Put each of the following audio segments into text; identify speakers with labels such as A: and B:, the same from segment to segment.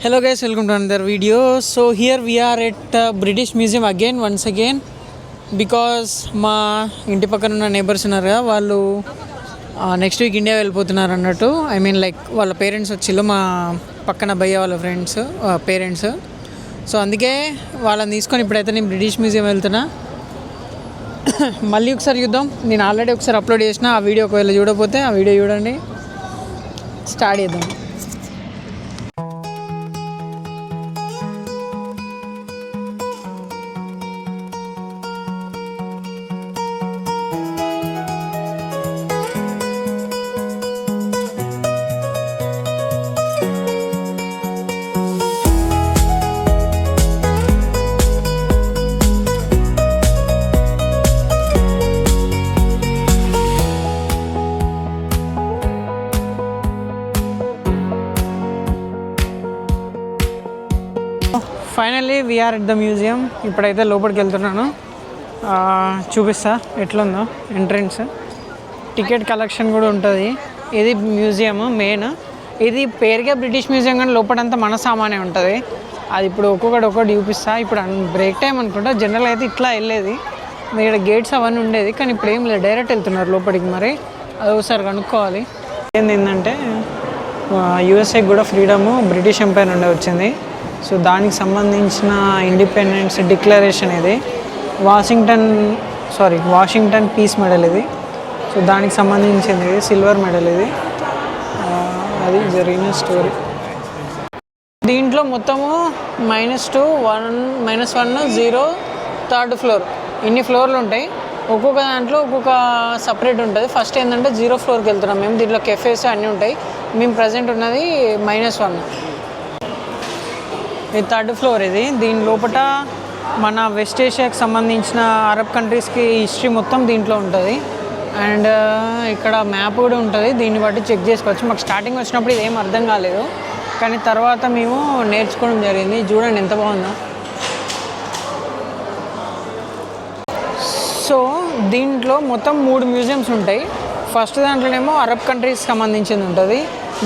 A: Hello guys, welcome to another video. So here we are at British Museum again, once again, because మా ఇంటి పక్కన ఉన్న neighbours ఉన్నారు కదా, వాళ్ళు నెక్స్ట్ వీక్ ఇండియా వెళ్ళిపోతున్నారు అన్నట్టు. ఐ మీన్ లైక్ వాళ్ళ పేరెంట్స్ వచ్చిళ్ళు, మా పక్కన భయ్య వాళ్ళ ఫ్రెండ్స్ పేరెంట్స్. సో అందుకే వాళ్ళని తీసుకొని ఇప్పుడైతే నేను బ్రిటిష్ మ్యూజియం వెళ్తున్నా. మళ్ళీ ఒకసారి చూద్దాం. నేను ఆల్రెడీ ఒకసారి అప్లోడ్ చేసిన ఆ వీడియో, ఒకవేళ చూడకపోతే ఆ వీడియో చూడండి. స్టార్ట్ చేద్దాం. Finally we are at the museum. ఇప్పుడైతే లోపలికి వెళ్తున్నాను. చూపిస్తా ఎట్లుందో ఎంట్రన్స్. టికెట్ కలెక్షన్ కూడా ఉంటుంది. ఇది మ్యూజియం మెయిన్. ఇది పేరుగా బ్రిటిష్ మ్యూజియం, కానీ లోపలంతా మన సామానే ఉంటుంది. అది ఇప్పుడు ఒక్కొక్కటి చూపిస్తా. ఇప్పుడు బ్రేక్ టైం అనుకుంటా. జనరల్ అయితే ఇట్లా వెళ్ళేది, ఇక్కడ గేట్స్ అవన్నీ ఉండేది, కానీ ఇప్పుడు ఏం లేదు, డైరెక్ట్ వెళ్తున్నారు లోపలికి. మరి అది ఒకసారి కనుక్కోవాలి. ఏంటంటే యూఎస్ఏకి కూడా ఫ్రీడమ్ బ్రిటిష్ ఎంపైర్ నుండి వచ్చింది. సో దానికి సంబంధించిన ఇండిపెండెన్స్ డిక్లరేషన్ ఇది. వాషింగ్టన్ పీస్ మెడల్ ఇది. సో దానికి సంబంధించింది సిల్వర్ మెడల్ ఇది. అది జరిగిన స్టోరీ. దీంట్లో మొత్తము -2, 1, -1, 0, 3rd ఫ్లోర్ ఇన్ని ఫ్లోర్లు ఉంటాయి. ఒక్కొక్క దాంట్లో ఒక్కొక్క సపరేట్ ఉంటుంది. ఫస్ట్ ఏంటంటే 0 ఫ్లోర్కి వెళ్తున్నాం మేము. దీంట్లో కెఫేస్ అన్నీ ఉంటాయి. మేము ప్రజెంట్ ఉన్నది -1. ఇది 3rd ఫ్లోర్. ఇది దీని లోపల మన వెస్ట్ ఏషియాకి సంబంధించిన అరబ్ కంట్రీస్కి హిస్టరీ మొత్తం దీంట్లో ఉంటుంది. అండ్ ఇక్కడ మ్యాప్ కూడా ఉంటుంది. దీన్ని బట్టి చెక్ చేసుకోవచ్చు. మాకు స్టార్టింగ్ వచ్చినప్పుడు ఇదేం అర్థం కాలేదు, కానీ తర్వాత మేము నేర్చుకోవడం జరిగింది. చూడండి ఎంత బాగుందో. సో దీంట్లో మొత్తం 3 మ్యూజియంస్ ఉంటాయి. ఫస్ట్ దాంట్లోనేమో అరబ్ కంట్రీస్కి సంబంధించింది ఉంటుంది.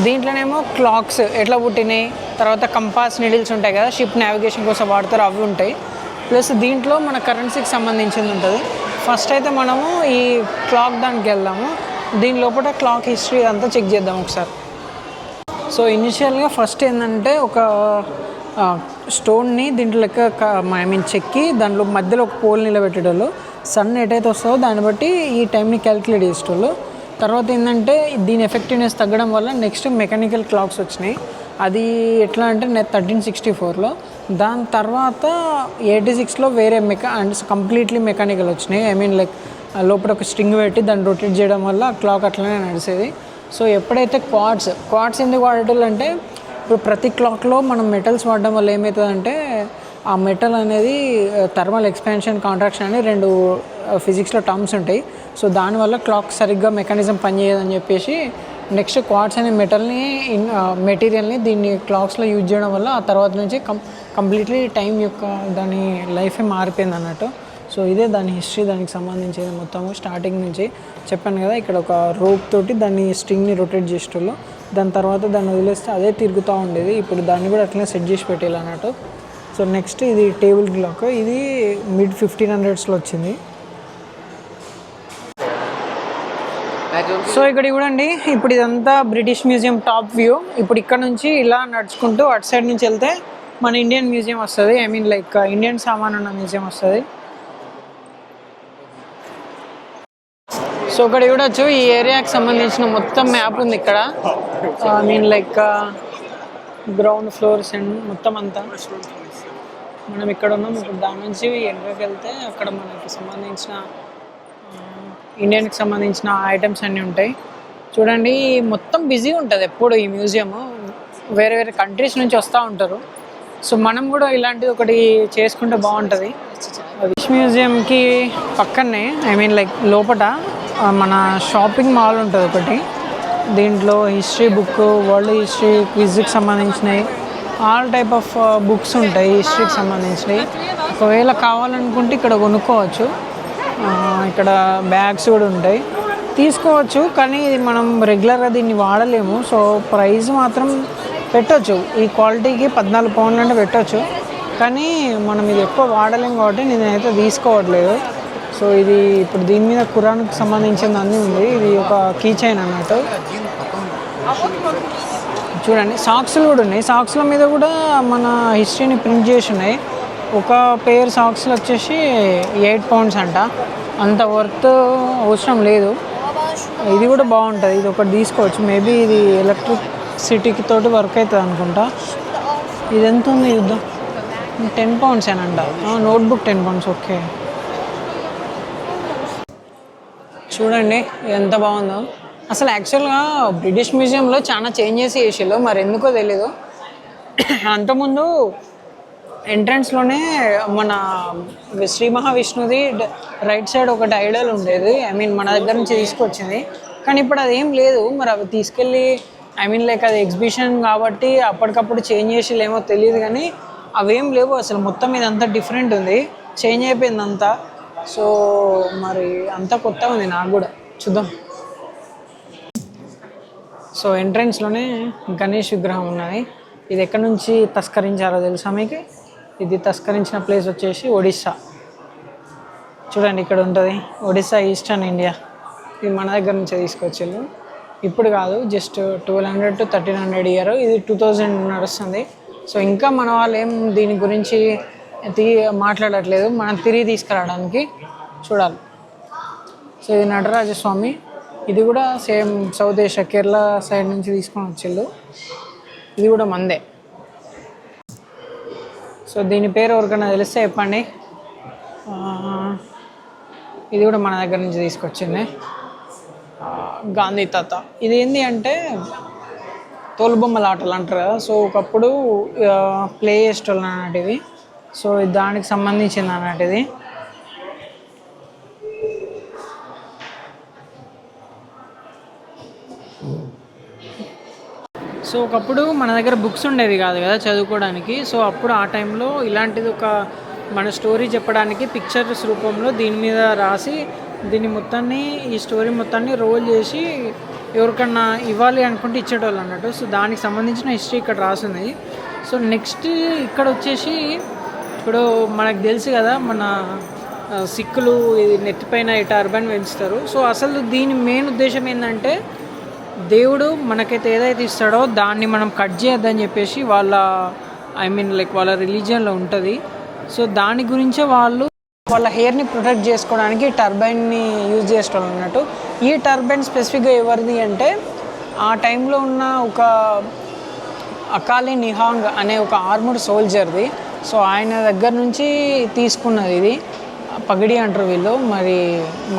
A: దీంట్లోనేమో క్లాక్స్ ఎట్లా పుట్టినాయి, తర్వాత కంపాస్ నీడిల్స్ ఉంటాయి కదా, షిప్ నావిగేషన్ కోసం వాడతారు, అవి ఉంటాయి. ప్లస్ దీంట్లో మన కరెన్సీకి సంబంధించింది ఉంటుంది. ఫస్ట్ అయితే మనము ఈ క్లాక్ దానికి వెళ్దాము. దీని లోపల క్లాక్ హిస్టరీ అంతా చెక్ చేద్దాం ఒకసారి. సో ఇనిషియల్గా ఫస్ట్ ఏంటంటే ఒక స్టోన్ని దీంట్లో చెక్కి దాంట్లో మధ్యలో ఒక పోల్ నిలబెట్టేటోళ్ళు. సన్ ఎటైతే వస్తుందో దాన్ని బట్టి ఈ టైంని క్యాలిక్యులేట్ చేసేటోళ్ళు. తర్వాత ఏంటంటే దీని ఎఫెక్టివ్నెస్ తగ్గడం వల్ల నెక్స్ట్ మెకానికల్ క్లాక్స్ వచ్చినాయి. అది ఎట్లా అంటే 1364లో. దాని తర్వాత 86లో వేరే కంప్లీట్లీ మెకానికల్ వచ్చినాయి. ఐ మీన్ లైక్ లోపల ఒక స్ట్రింగ్ పెట్టి దాన్ని రొటేట్ చేయడం వల్ల క్లాక్ అట్లనే నడిచేది. సో ఎప్పుడైతే క్వార్ట్స్ ఎందుకు వాడేటోళ్ళు అంటే, ఇప్పుడు ప్రతి క్లాక్లో మనం మెటల్స్ వాడడం వల్ల ఏమవుతుందంటే, ఆ మెటల్ అనేది థర్మల్ ఎక్స్పాన్షన్, కాంట్రాక్షన్ అని 2 ఫిజిక్స్లో టర్మ్స్ ఉంటాయి. సో దానివల్ల క్లాక్ సరిగ్గా మెకానిజం పనిచేయదని చెప్పేసి నెక్స్ట్ క్వార్ట్స్ అనే మెటీరియల్ని దీన్ని క్లాక్స్లో యూజ్ చేయడం వల్ల ఆ తర్వాత నుంచి కంప్లీట్లీ టైం యొక్క దాని లైఫే మారిపోయింది అన్నట్టు. సో ఇదే దాని హిస్టరీ, దానికి సంబంధించేది మొత్తము స్టార్టింగ్ నుంచి. చెప్పాను కదా, ఇక్కడ ఒక రోప్ తోటి దాన్ని స్ట్రింగ్ని రొటేట్ చేసేటోళ్ళు. దాని తర్వాత దాన్ని వదిలేస్తే అదే తిరుగుతూ ఉండేది. ఇప్పుడు దాన్ని కూడా అట్లనే సెట్ చేసి పెట్టేయాలి అన్నట్టు. సో నెక్స్ట్ ఇది టేబుల్ క్లాక్. ఇది mid-1500sలో వచ్చింది. సో ఇక్కడ చూడండి, ఇప్పుడు ఇదంతా బ్రిటిష్ మ్యూజియం టాప్ వ్యూ. ఇప్పుడు ఇక్కడ నుంచి ఇలా నడుచుకుంటూ అటు సైడ్ నుంచి వెళ్తే మన ఇండియన్ మ్యూజియం వస్తుంది. ఐ మీన్ లైక్ ఇండియన్ సామాన్ ఉన్న మ్యూజియం వస్తుంది. సో ఇక్కడ చూడొచ్చు, ఈ ఏరియాకి సంబంధించిన మొత్తం మ్యాప్ ఉంది ఇక్కడ. I mean like ground floors and మొత్తం అంతా. మనం ఇక్కడ ఉన్నాం. ఇప్పుడు దాని నుంచి ఎంట్రీకి వెళ్తే అక్కడ మనకి సంబంధించిన ఇండియన్కి సంబంధించిన ఐటమ్స్ అన్నీ ఉంటాయి. చూడండి, మొత్తం బిజీ ఉంటుంది ఎప్పుడు ఈ మ్యూజియం. వేరే కంట్రీస్ నుంచి వస్తూ ఉంటారు. సో మనం కూడా ఇలాంటిది ఒకటి చేసుకుంటే బాగుంటుంది. బ్రిటిష్ మ్యూజియంకి పక్కనే ఐ మీన్ లైక్ లోపల మన షాపింగ్ మాల్ ఉంటుంది ఒకటి. దీంట్లో హిస్టరీ బుక్, వరల్డ్ హిస్టరీ, క్విజ్కి సంబంధించినవి, ఆల్ టైప్ ఆఫ్ బుక్స్ ఉంటాయి హిస్టరీకి సంబంధించినవి. ఒకవేళ కావాలనుకుంటే ఇక్కడ కొనుక్కోవచ్చు. ఇక్కడ బ్యాగ్స్ కూడా ఉంటాయి. తీసుకోవచ్చు, కానీ ఇది మనం రెగ్యులర్గా దీన్ని వాడలేము. సో ప్రైస్ మాత్రం పెట్టవచ్చు. ఈ క్వాలిటీకి 14 పౌండ్లు అంటే పెట్టవచ్చు, కానీ మనం ఇది ఎక్కువ వాడలేం కాబట్టి నేనైతే తీసుకోవట్లేదు. సో ఇది ఇప్పుడు దీని మీద ఖురాన్కి సంబంధించింది అన్నీ ఉంది. ఇది ఒక కీ చైన్ అన్నట్టు. చూడండి సాక్స్లు కూడా ఉన్నాయి. సాక్స్ల మీద కూడా మన హిస్టరీని ప్రింట్ చేసి ఉన్నాయి. ఒక పేర్ సాక్స్లు వచ్చేసి 8 పౌండ్స్ అంట. అంత వర్త్ అవసరం లేదు. ఇది కూడా బాగుంటుంది, ఇది ఒకటి తీసుకోవచ్చు. మేబీ ఇది ఎలక్ట్రిసిటీకి తోటి వర్క్ అవుతుంది అనుకుంటా. ఇది ఎంత ఉంది చూద్దాం. 10 పౌండ్స్ ఏనంట. Notebook 10 pounds. ఓకే, చూడండి ఎంత బాగుందో. అసలు యాక్చువల్గా బ్రిటిష్ మ్యూజియంలో చాలా చేంజెస్ చేసేళ్ళు, మరి ఎందుకో తెలీదు. అంతకుముందు ఎంట్రన్స్లోనే మన శ్రీ మహావిష్ణుది రైట్ సైడ్ ఒకటి ఐడల్ ఉండేది. ఐ మీన్ మన దగ్గర నుంచి తీసుకొచ్చింది, కానీ ఇప్పుడు అదేం లేదు. మరి అవి తీసుకెళ్ళి ఐ మీన్ లైక్ అది ఎగ్జిబిషన్ కాబట్టి అప్పటికప్పుడు చేంజ్ చేసి ఏమో తెలియదు, కానీ అవేం లేవు అసలు. మొత్తం ఇదంతా డిఫరెంట్ ఉంది, చేంజ్ అయిపోయింది అంతా. సో మరి అంతా కొత్తగా ఉంది నాకు కూడా. చూద్దాం. సో ఎంట్రన్స్లోనే గణేష్ విగ్రహం ఉన్నది. ఇది ఎక్కడి నుంచి తస్కరించారో తెలుసా మీకు? ఇది తస్కరించిన ప్లేస్ వచ్చేసి ఒడిస్సా. చూడండి ఇక్కడ ఉంటుంది, ఒడిస్సా, ఈస్టర్న్ ఇండియా. ఇది మన దగ్గర నుంచే తీసుకొచ్చారు. ఇప్పుడు కాదు, జస్ట్ 1200 to 1300 ఇయర్. ఇది 2000 నడుస్తుంది. సో ఇంకా మన వాళ్ళు ఏం దీని గురించి మాట్లాడట్లేదు, మనం తిరిగి తీసుకురావడానికి చూడాలి. సో ఇది నటరాజస్వామి. ఇది కూడా same south Asia, Kerala side నుంచి తీసుకొని వచ్చిళ్ళు. ఇది కూడా మందే. సో దీని పేరు ఎవరికైనా తెలిస్తే చెప్పండి. ఇది కూడా మన దగ్గర నుంచి తీసుకొచ్చింది, గాంధీ తాత. ఇది ఏంటి అంటే తోలుబొమ్మల ఆటలు అంటారు కదా. సో ఒకప్పుడు ప్లే చేసేటోళ్ళు అన్నట్టు ఇది. సో దానికి సంబంధించింది అన్నట్టు ఇది. సో ఒకప్పుడు మన దగ్గర బుక్స్ ఉండేవి కాదు కదా చదువుకోవడానికి. సో అప్పుడు ఆ టైంలో ఇలాంటిది ఒక మన స్టోరీ చెప్పడానికి పిక్చర్స్ రూపంలో దీని మీద రాసి దీన్ని మొత్తాన్ని, ఈ స్టోరీ మొత్తాన్ని రోల్ చేసి ఎవరికన్నా ఇవ్వాలి అనుకుంటే ఇచ్చేటోళ్ళు అన్నట్టు. సో దానికి సంబంధించిన హిస్టరీ ఇక్కడ రాసింది. సో నెక్స్ట్ ఇక్కడ వచ్చేసి ఇప్పుడు మనకు తెలుసు కదా, మన సిక్కులు ఇది నెత్తిపైన ఈ టర్బన్ పెంచుతారు. సో అసలు దీని మెయిన్ ఉద్దేశం ఏంటంటే, దేవుడు మనకైతే ఏదైతే ఇస్తాడో దాన్ని మనం కట్ చేయొద్దని చెప్పేసి వాళ్ళ ఐ మీన్ లైక్ వాళ్ళ రిలీజియన్లో ఉంటుంది. సో దాని గురించే వాళ్ళు వాళ్ళ హెయిర్ని ప్రొటెక్ట్ చేసుకోవడానికి టర్బైన్ని యూజ్ చేసేవాళ్ళు అన్నట్టు. ఈ టర్బైన్ స్పెసిఫిక్గా ఎవరిది అంటే ఆ టైంలో ఉన్న ఒక అకాలి నిహాంగ్ అనే ఒక ఆర్మర్డ్ సోల్జర్ది. సో ఆయన దగ్గర నుంచి తీసుకున్నది ఇది. పగిడి అంటారు వీళ్ళు, మరి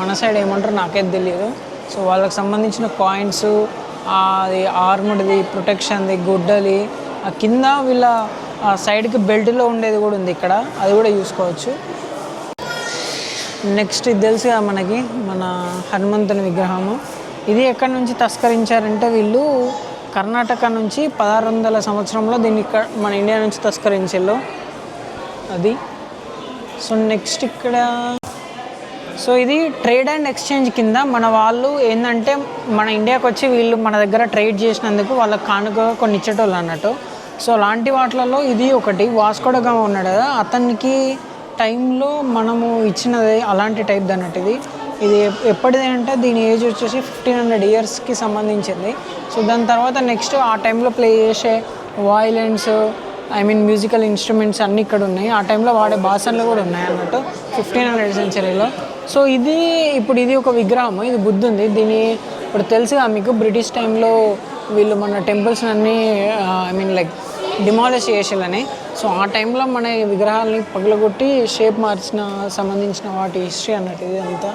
A: మన సైడ్ ఏమంటారు నాకైతే తెలియదు. సో వాళ్ళకి సంబంధించిన కాయిన్స్, అది ఆర్మర్డ్ది, ప్రొటెక్షన్ది, గుడ్డలి, ఆ కింద వీళ్ళ సైడ్కి బెల్ట్లో ఉండేది కూడా ఉంది ఇక్కడ, అది కూడా చూసుకోవచ్చు. నెక్స్ట్ ఇది తెలుసు కదా మనకి, మన హనుమంతుని విగ్రహము. ఇది ఎక్కడి నుంచి తస్కరించారంటే వీళ్ళు కర్ణాటక నుంచి 1600 సంవత్సరంలో దీన్ని ఇక్కడ మన ఇండియా నుంచి తస్కరించారు అది. సో నెక్స్ట్ ఇక్కడ, సో ఇది ట్రేడ్ అండ్ ఎక్స్చేంజ్ కింద మన వాళ్ళు ఏంటంటే మన ఇండియాకి వచ్చి వీళ్ళు మన దగ్గర ట్రేడ్ చేసినందుకు వాళ్ళకి కానుక కొన్ని ఇచ్చేటోళ్ళు అన్నట్టు. సో అలాంటి వాటిలలో ఇది ఒకటి. వాస్కో డ గామా ఉన్నాడు కదా, అతనికి టైంలో మనము ఇచ్చినది అలాంటి టైప్ అన్నట్టు ఇది. ఇది ఎప్పటిది అంటే దీని ఏజ్ వచ్చేసి 1500 ఇయర్స్కి సంబంధించింది. సో దాని తర్వాత నెక్స్ట్ ఆ టైంలో ప్లే చేసే violence, I mean musical instruments అన్నీ ఇక్కడ ఉన్నాయి. ఆ టైంలో వాడే బాసన్లు కూడా ఉన్నాయి అన్నట్టు 1500 సెంచరీలో. సో ఇది ఇప్పుడు ఇది ఒక విగ్రహం, ఇది బుద్ధుంది. దీన్ని ఇప్పుడు తెలుసుగా మీకు, బ్రిటిష్ టైంలో వీళ్ళు మన టెంపుల్స్ అన్నీ ఐ మీన్ లైక్ డిమాలిష్ చేసేయాలని. సో ఆ టైంలో మన విగ్రహాలని పగలగొట్టి షేప్ మార్చిన సంబంధించిన వాటి హిస్టరీ అన్నట్టు ఇది అంతా.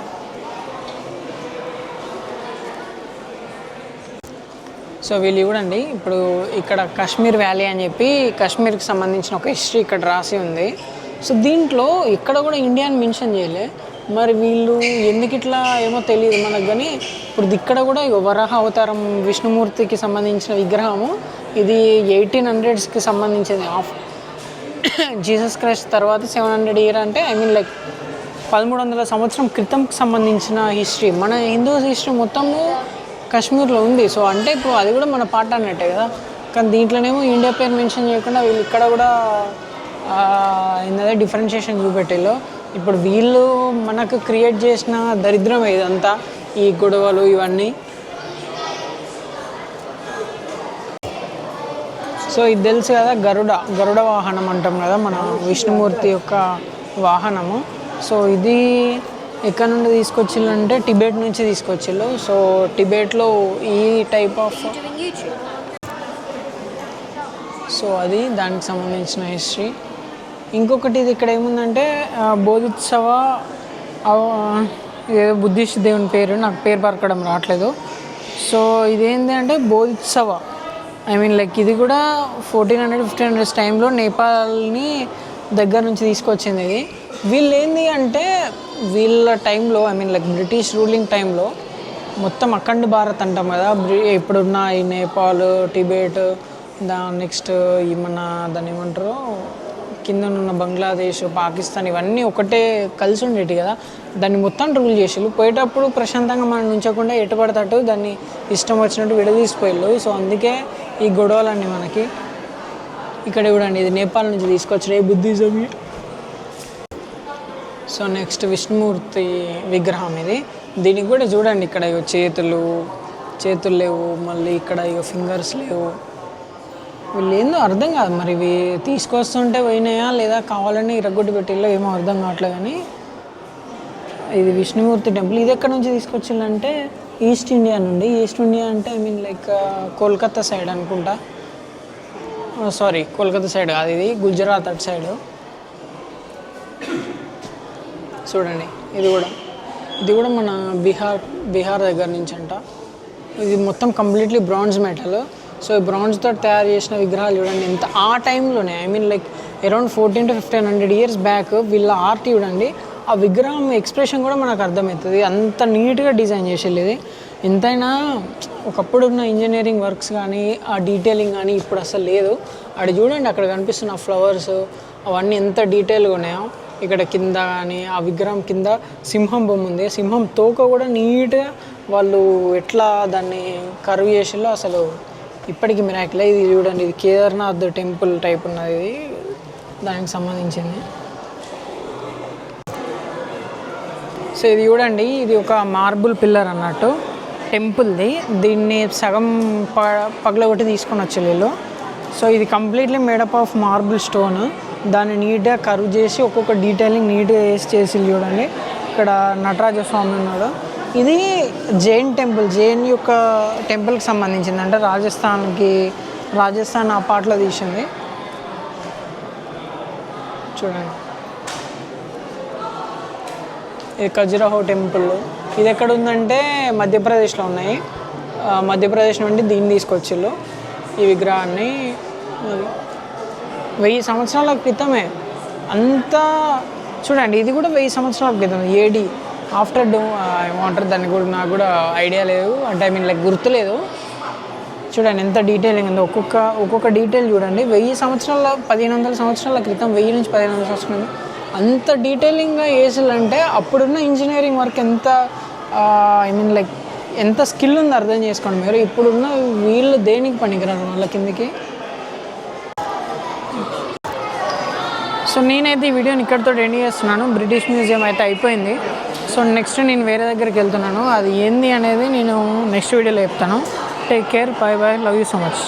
A: సో వీళ్ళు చూడండి, ఇప్పుడు ఇక్కడ కాశ్మీర్ వ్యాలీ అని చెప్పి కాశ్మీర్కి సంబంధించిన ఒక హిస్టరీ ఇక్కడ రాసి ఉంది. సో దీంట్లో ఇక్కడ కూడా ఇండియాని మెన్షన్ చేయలే, మరి వీళ్ళు ఎందుకు ఇట్లా ఏమో తెలియదు మనకు. కానీ ఇప్పుడు ఇక్కడ కూడా వరాహ అవతారం విష్ణుమూర్తికి సంబంధించిన విగ్రహము, ఇది 1800స్కి సంబంధించింది. జీసస్ క్రైస్ట్ తర్వాత 700 ఇయర్ అంటే ఐ మీన్ లైక్ 1300 సంవత్సరం క్రితంకి సంబంధించిన హిస్టరీ. మన హిందూ హిస్టరీ మొత్తము కాశ్మీర్లో ఉంది. సో అంటే ఇప్పుడు అది కూడా మన పార్ట్ అన్నట్టే కదా. కానీ దీంట్లోనేమో ఇండియా పేరు మెన్షన్ చేయకుండా వీళ్ళు ఇక్కడ కూడా ఏంటంటే డిఫరెన్షియేషన్ చూపెట్టారు. ఇప్పుడు వీళ్ళు మనకు క్రియేట్ చేసిన దరిద్రం ఇదంతా, ఈ గొడవలు ఇవన్నీ. సో ఇది తెలుసు కదా, గరుడ వాహనం అంటాం కదా, మన విష్ణుమూర్తి యొక్క వాహనము. సో ఇది ఎక్కడ నుండి తీసుకొచ్చిల్లంటే టిబెట్ నుంచి తీసుకొచ్చిళ్ళు. సో టిబెట్లో ఈ టైప్ ఆఫ్, సో అది దానికి సంబంధించిన హిస్టరీ. ఇంకొకటి ఇది ఇక్కడ ఏముందంటే బోధిత్సవ, ఏదో బుద్ధిస్ట్ దేవుని పేరు, నాకు పేరు పరకడం రావట్లేదు. సో ఇదేంటి అంటే బోధిత్సవ, ఐ మీన్ లైక్ ఇది కూడా 1400-1500 టైంలో నేపాల్ని దగ్గర నుంచి తీసుకొచ్చింది. ఇది వీళ్ళు ఏంది అంటే వీళ్ళ టైంలో, I mean like British ruling టైంలో మొత్తం అఖండ భారత్ అంటాం కదా, ఇప్పుడున్న ఈ నేపాల్, టిబెట్, నెక్స్ట్ మన దాన్ని ఏమంటారు కింద ఉన్న బంగ్లాదేశ్, పాకిస్తాన్ ఇవన్నీ ఒకటే కలిసి ఉండేటి కదా, దాన్ని మొత్తం రూల్ చేసిళ్ళు. పోయేటప్పుడు ప్రశాంతంగా మనం ఉంచకుండా ఎటు పడతట్టు దాన్ని ఇష్టం వచ్చినట్టు విడదీసిపోయిళ్ళు. సో అందుకే ఈ గొడవలన్నీ మనకి. ఇక్కడ చూడండి, ఇది నేపాల్ నుంచి తీసుకొచ్చిన బుద్ధిజం. సో నెక్స్ట్ విష్ణుమూర్తి విగ్రహం ఇది. దీనికి కూడా చూడండి, ఇక్కడ చేతులు లేవు, మళ్ళీ ఇక్కడ ఫింగర్స్ లేవు. వీళ్ళు ఏందో అర్థం కాదు మరి, ఇవి తీసుకొస్తుంటే పోయినాయా లేదా కావాలని ఇరగొట్టి పెట్టిల్లో ఏమో అర్థం కావట్లేదు. కానీ ఇది విష్ణుమూర్తి టెంపుల్. ఇది ఎక్కడి నుంచి తీసుకొచ్చిందంటే ఈస్ట్ ఇండియా నుండి. ఈస్ట్ ఇండియా అంటే I mean like Kolkata side అనుకుంటా. సారీ, కోల్కతా సైడ్ కాదు, ఇది గుజరాత్ అటు సైడ్. చూడండి, ఇది కూడా మన బీహార్ దగ్గర నుంచి అంట. ఇది మొత్తం కంప్లీట్లీ బ్రాంజ్ మెటల్. సో ఈ బ్రాంజ్తో తయారు చేసిన విగ్రహాలు చూడండి ఎంత ఆ టైంలోనే, I mean like around 1400-1500 years back వీళ్ళ ఆర్ట్ చూడండి. ఆ విగ్రహం ఎక్స్ప్రెషన్ కూడా మనకు అర్థమవుతుంది, అంత నీట్గా డిజైన్ చేసేది. ఇది ఎంతైనా ఒకప్పుడు ఉన్న ఇంజనీరింగ్ వర్క్స్ కానీ ఆ డీటెయిలింగ్ కానీ ఇప్పుడు అసలు లేదు. అక్కడ చూడండి, అక్కడ కనిపిస్తున్న ఫ్లవర్స్ అవన్నీ ఎంత డీటెయిల్గా ఉన్నాయో. ఇక్కడ కింద కానీ ఆ విగ్రహం కింద సింహం బొమ్మ ఉంది. సింహం తోక కూడా నీట్గా వాళ్ళు ఎట్లా దాన్ని కర్వ్ చేసిల్లో అసలు ఇప్పటికీ మిరాకిలే. ఇది చూడండి, ఇది కేదార్నాథ్ టెంపుల్ టైప్ ఉన్నది, ఇది దానికి సంబంధించింది. సో ఇది చూడండి, ఇది ఒక మార్బుల్ పిల్లర్ అన్నట్టు టెంపుల్ది. దీన్ని సగం పగలగొట్టి తీసుకొని వచ్చే వీళ్ళు. సో ఇది completely made up of marble stone. దాన్ని నీట్గా కర్వ్ చేసి ఒక్కొక్క డీటెయిలింగ్ నీట్గా చేసి చూడండి. ఇక్కడ నటరాజ స్వామి ఉన్నాడు. ఇది జైన్ టెంపుల్, జైన్ యొక్క టెంపుల్కి సంబంధించింది. అంటే రాజస్థాన్ ఆ పాటలో తీసింది. చూడండి, ఇది ఖజురాహో టెంపుల్. ఇది ఎక్కడ ఉందంటే మధ్యప్రదేశ్లో ఉన్నాయి. మధ్యప్రదేశ్ నుండి దీన్ని తీసుకొచ్చిళ్ళు ఈ విగ్రహాన్ని. 1000 సంవత్సరాల క్రితమే అంతా. చూడండి, ఇది కూడా 1000 సంవత్సరాల క్రితం, ఏడి ఆఫ్టర్ ఏమంటారు దాన్ని కూడా నాకు కూడా ఐడియా లేదు, అంటే ఐ మీన్ లైక్ గుర్తులేదు. చూడండి ఎంత డీటెయిలింగ్ ఉందో, ఒక్కొక్క డీటెయిల్ చూడండి. 1000 సంవత్సరాల 1500 సంవత్సరాల క్రితం, 1000 నుంచి 1500 సంవత్సరాలు అంత డీటెయిలింగ్గా వేసాలంటే అప్పుడున్న ఇంజనీరింగ్ వర్క్ ఎంత ఐ మీన్ లైక్ ఎంత స్కిల్ ఉందో అర్థం చేసుకోండి మీరు. ఇప్పుడున్న వీళ్ళు దేనికి పనికిరారు వాళ్ళ కిందకి. సో నేనైతే ఈ వీడియోని ఇక్కడితో ఎండ్ చేస్తున్నాను. బ్రిటిష్ మ్యూజియం అయితే అయిపోయింది. సో నెక్స్ట్ నేను వేరే దగ్గరికి వెళ్తున్నాను, అది ఏంది అనేది నేను నెక్స్ట్ వీడియోలో చెప్తాను. Take care, by by, love you so much.